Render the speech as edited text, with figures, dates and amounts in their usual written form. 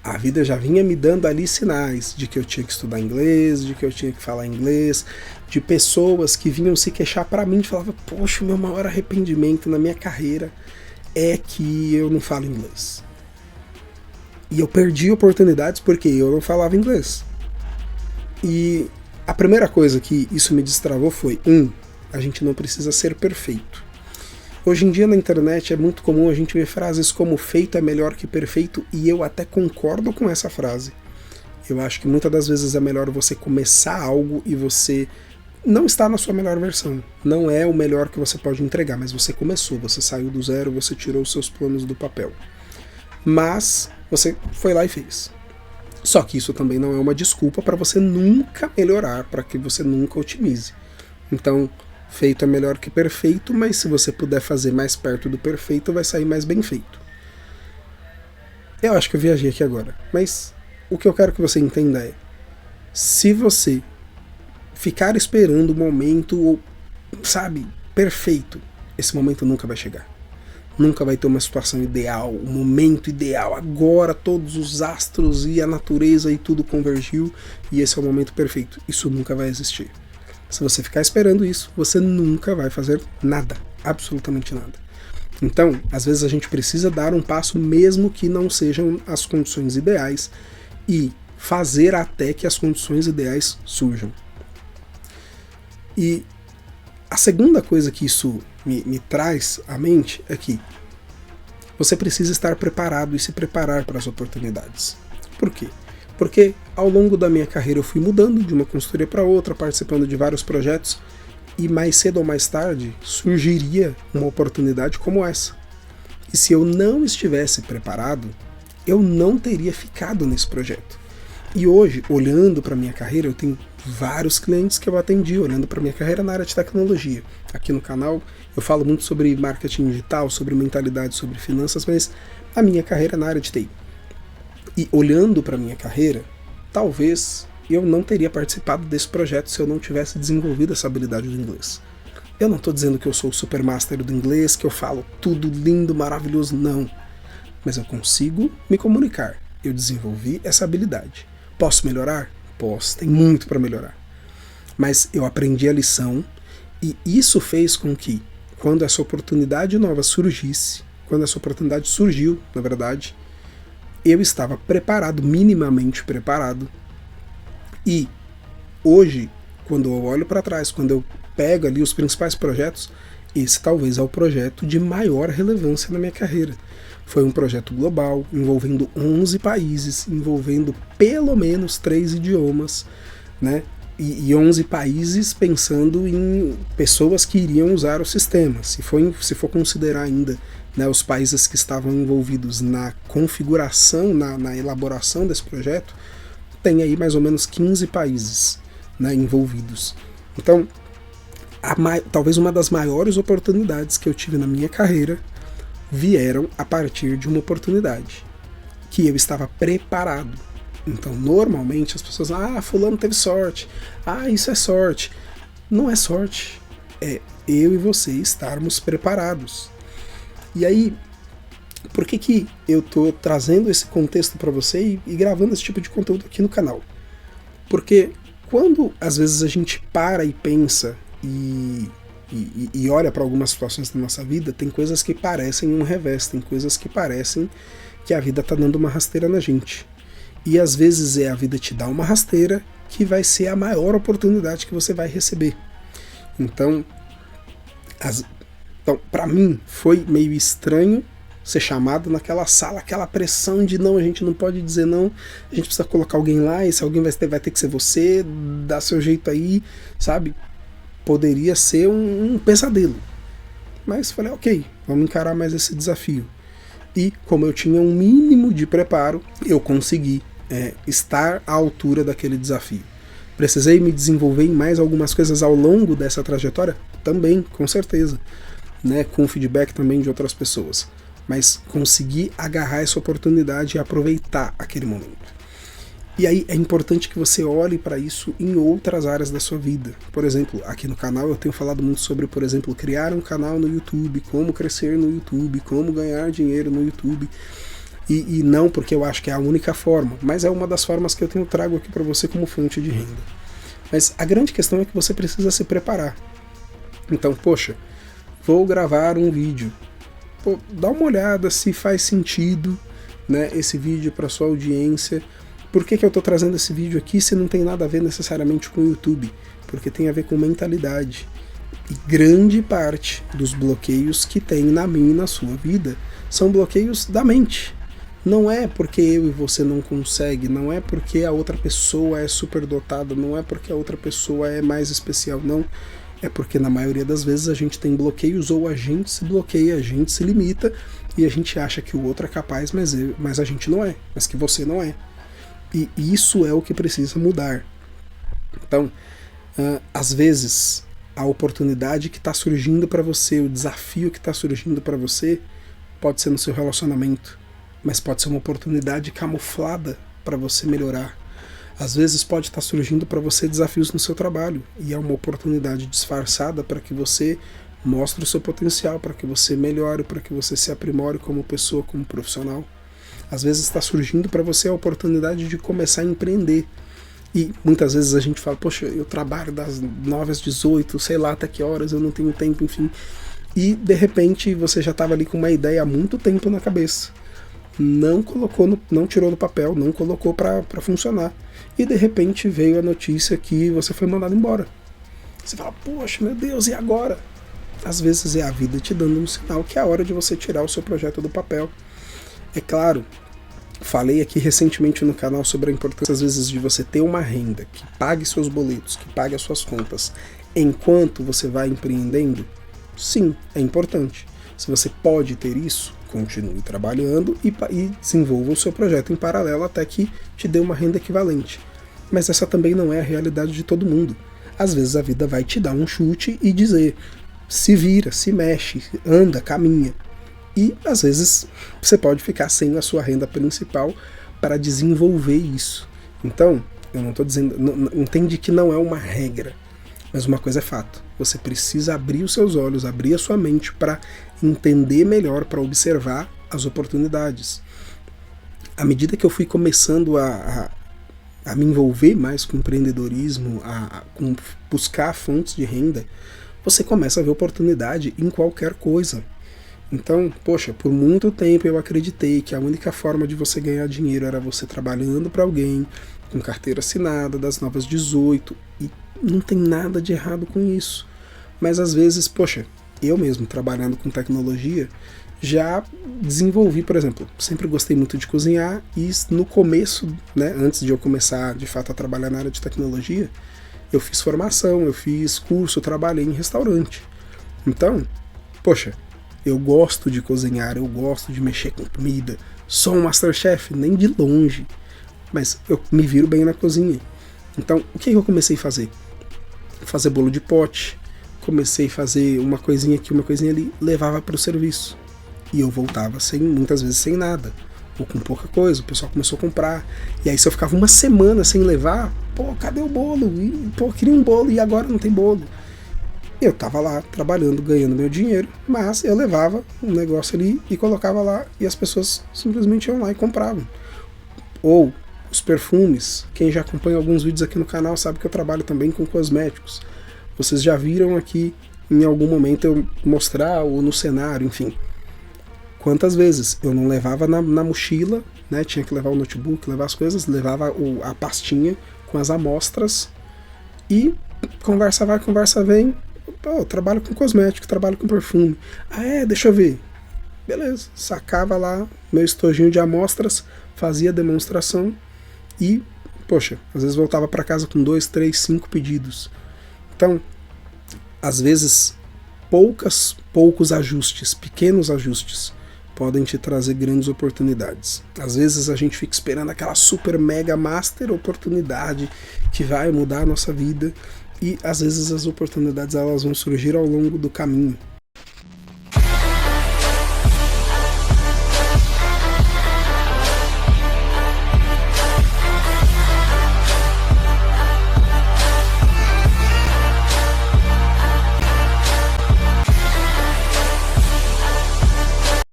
A vida já vinha me dando ali sinais de que eu tinha que estudar inglês, de que eu tinha que falar inglês, de pessoas que vinham se queixar para mim e falavam, poxa, o meu maior arrependimento na minha carreira é que eu não falo inglês. E eu perdi oportunidades porque eu não falava inglês. E a primeira coisa que isso me destravou foi, a gente não precisa ser perfeito. Hoje em dia na internet é muito comum a gente ver frases como feito é melhor que perfeito, e eu até concordo com essa frase. Eu acho que muitas das vezes é melhor você começar algo e você não está na sua melhor versão. Não é o melhor que você pode entregar, mas você começou, você saiu do zero, você tirou os seus planos do papel. Mas você foi lá e fez. Só que isso também não é uma desculpa para você nunca melhorar, para que você nunca otimize. Então, feito é melhor que perfeito, mas se você puder fazer mais perto do perfeito, vai sair mais bem feito. Eu acho que eu viajei aqui agora, mas o que eu quero que você entenda é, se você ficar esperando o momento, sabe, perfeito, esse momento nunca vai chegar. Nunca vai ter uma situação ideal, um momento ideal, agora todos os astros e a natureza e tudo convergiu e esse é o momento perfeito. Isso nunca vai existir. Se você ficar esperando isso, você nunca vai fazer nada, absolutamente nada. Então, às vezes a gente precisa dar um passo mesmo que não sejam as condições ideais e fazer até que as condições ideais surjam. E a segunda coisa que isso me traz à mente é que você precisa estar preparado e se preparar para as oportunidades. Por quê? Porque ao longo da minha carreira eu fui mudando de uma consultoria para outra, participando de vários projetos, e mais cedo ou mais tarde surgiria uma oportunidade como essa. E se eu não estivesse preparado, eu não teria ficado nesse projeto. E hoje, olhando para a minha carreira, eu tenho vários clientes que eu atendi, olhando para a minha carreira na área de tecnologia. Aqui no canal eu falo muito sobre marketing digital, sobre mentalidade, sobre finanças, mas a minha carreira é na área de TI. E olhando para a minha carreira, talvez eu não teria participado desse projeto se eu não tivesse desenvolvido essa habilidade do inglês. Eu não estou dizendo que eu sou o super master do inglês, que eu falo tudo lindo, maravilhoso, não. Mas eu consigo me comunicar. Eu desenvolvi essa habilidade. Posso melhorar? Posso, tem muito para melhorar. Mas eu aprendi a lição e isso fez com que, quando essa oportunidade nova surgisse, quando essa oportunidade surgiu, na verdade, eu estava preparado, minimamente preparado. E hoje, quando eu olho para trás, quando eu pego ali os principais projetos, esse talvez é o projeto de maior relevância na minha carreira. Foi um projeto global, envolvendo 11 países, envolvendo pelo menos 3 idiomas, né? E 11 países pensando em pessoas que iriam usar o sistema. Se for considerar ainda, né, os países que estavam envolvidos na configuração, na elaboração desse projeto, tem aí mais ou menos 15 países, né, envolvidos. Então, talvez uma das maiores oportunidades que eu tive na minha carreira vieram a partir de uma oportunidade que eu estava preparado. Então, normalmente as pessoas, fulano teve sorte, isso é sorte. Não é sorte, é eu e você estarmos preparados. E aí, por que eu estou trazendo esse contexto para você e gravando esse tipo de conteúdo aqui no canal? Porque quando às vezes a gente para e pensa e olha para algumas situações da nossa vida, tem coisas que parecem um revés, tem coisas que parecem que a vida está dando uma rasteira na gente. E às vezes é a vida te dar uma rasteira que vai ser a maior oportunidade que você vai receber. Então para mim foi meio estranho ser chamado naquela sala, aquela pressão de não, a gente não pode dizer não, a gente precisa colocar alguém lá, e se alguém vai ter que ser você, dá seu jeito aí, sabe? Poderia ser um pesadelo. Mas falei, ok, vamos encarar mais esse desafio. E como eu tinha um mínimo de preparo, eu consegui estar à altura daquele desafio. Precisei me desenvolver em mais algumas coisas ao longo dessa trajetória? Também, com certeza. Né, com feedback também de outras pessoas. Mas consegui agarrar essa oportunidade e aproveitar aquele momento. E aí é importante que você olhe para isso em outras áreas da sua vida. Por exemplo, aqui no canal eu tenho falado muito sobre, por exemplo, criar um canal no YouTube, como crescer no YouTube, como ganhar dinheiro no YouTube. E não porque eu acho que é a única forma, mas é uma das formas que eu trago aqui para você como fonte de renda. Mas a grande questão é que você precisa se preparar. Então, poxa, vou gravar um vídeo. Pô, dá uma olhada se faz sentido, né, esse vídeo para sua audiência. Por que eu estou trazendo esse vídeo aqui se não tem nada a ver necessariamente com o YouTube? Porque tem a ver com mentalidade. E grande parte dos bloqueios que tem na minha e na sua vida são bloqueios da mente. Não é porque eu e você não consegue, não é porque a outra pessoa é superdotada, não é porque a outra pessoa é mais especial, não. É porque na maioria das vezes a gente tem bloqueios ou a gente se bloqueia, a gente se limita e a gente acha que o outro é capaz, mas a gente não é, mas que você não é. E isso é o que precisa mudar. Então, às vezes, a oportunidade que está surgindo para você, o desafio que está surgindo para você, pode ser no seu relacionamento, mas pode ser uma oportunidade camuflada para você melhorar. Às vezes pode estar surgindo para você desafios no seu trabalho, e é uma oportunidade disfarçada para que você mostre o seu potencial, para que você melhore, para que você se aprimore como pessoa, como profissional. Às vezes está surgindo para você a oportunidade de começar a empreender. E muitas vezes a gente fala, poxa, eu trabalho das 9 às 18, sei lá até que horas, eu não tenho tempo, enfim. E de repente você já estava ali com uma ideia há muito tempo na cabeça. Não colocou, não tirou do papel, não colocou para funcionar. E de repente veio a notícia que você foi mandado embora. Você fala, poxa, meu Deus, e agora? Às vezes é a vida te dando um sinal que é a hora de você tirar o seu projeto do papel. É claro, falei aqui recentemente no canal sobre a importância, às vezes, de você ter uma renda que pague seus boletos, que pague as suas contas, enquanto você vai empreendendo. Sim, é importante. Se você pode ter isso, continue trabalhando e desenvolva o seu projeto em paralelo até que te dê uma renda equivalente. Mas essa também não é a realidade de todo mundo. Às vezes a vida vai te dar um chute e dizer, se vira, se mexe, anda, caminha. E às vezes você pode ficar sem a sua renda principal para desenvolver isso. Então, eu não estou dizendo, entende que não é uma regra, mas uma coisa é fato. Você precisa abrir os seus olhos, abrir a sua mente para entender melhor, para observar as oportunidades. À medida que eu fui começando a me envolver mais com empreendedorismo, com buscar fontes de renda, você começa a ver oportunidade em qualquer coisa. Então, poxa, por muito tempo eu acreditei que a única forma de você ganhar dinheiro era você trabalhando para alguém, com carteira assinada, das 9 às 18, e não tem nada de errado com isso. Mas às vezes, poxa, eu mesmo trabalhando com tecnologia, já desenvolvi, por exemplo, sempre gostei muito de cozinhar e no começo, né, antes de eu começar de fato a trabalhar na área de tecnologia, eu fiz formação, eu fiz curso, eu trabalhei em restaurante. Então, poxa, eu gosto de cozinhar, eu gosto de mexer com comida, sou um Masterchef, nem de longe, mas eu me viro bem na cozinha. Então, o que eu comecei a fazer? Fazer bolo de pote, comecei a fazer uma coisinha aqui, uma coisinha ali, levava para o serviço. E eu voltava muitas vezes sem nada, ou com pouca coisa, o pessoal começou a comprar. E aí se eu ficava uma semana sem levar, pô, cadê o bolo? E, pô, queria um bolo e agora não tem bolo. Eu tava lá trabalhando, ganhando meu dinheiro, mas eu levava um negócio ali e colocava lá e as pessoas simplesmente iam lá e compravam. Ou os perfumes, quem já acompanha alguns vídeos aqui no canal sabe que eu trabalho também com cosméticos. Vocês já viram aqui em algum momento eu mostrar ou no cenário, enfim. Quantas vezes eu não levava na mochila, né? Tinha que levar o notebook, levar as coisas, levava a pastinha com as amostras e conversa vai, conversa vem. Pô, eu trabalho com cosmético, trabalho com perfume. Ah, deixa eu ver. Beleza, sacava lá meu estojinho de amostras, fazia a demonstração e, poxa, às vezes voltava para casa com 2, 3, 5 pedidos. Então, às vezes, poucos ajustes, pequenos ajustes, podem te trazer grandes oportunidades. Às vezes a gente fica esperando aquela super mega master oportunidade que vai mudar a nossa vida e às vezes as oportunidades elas vão surgir ao longo do caminho.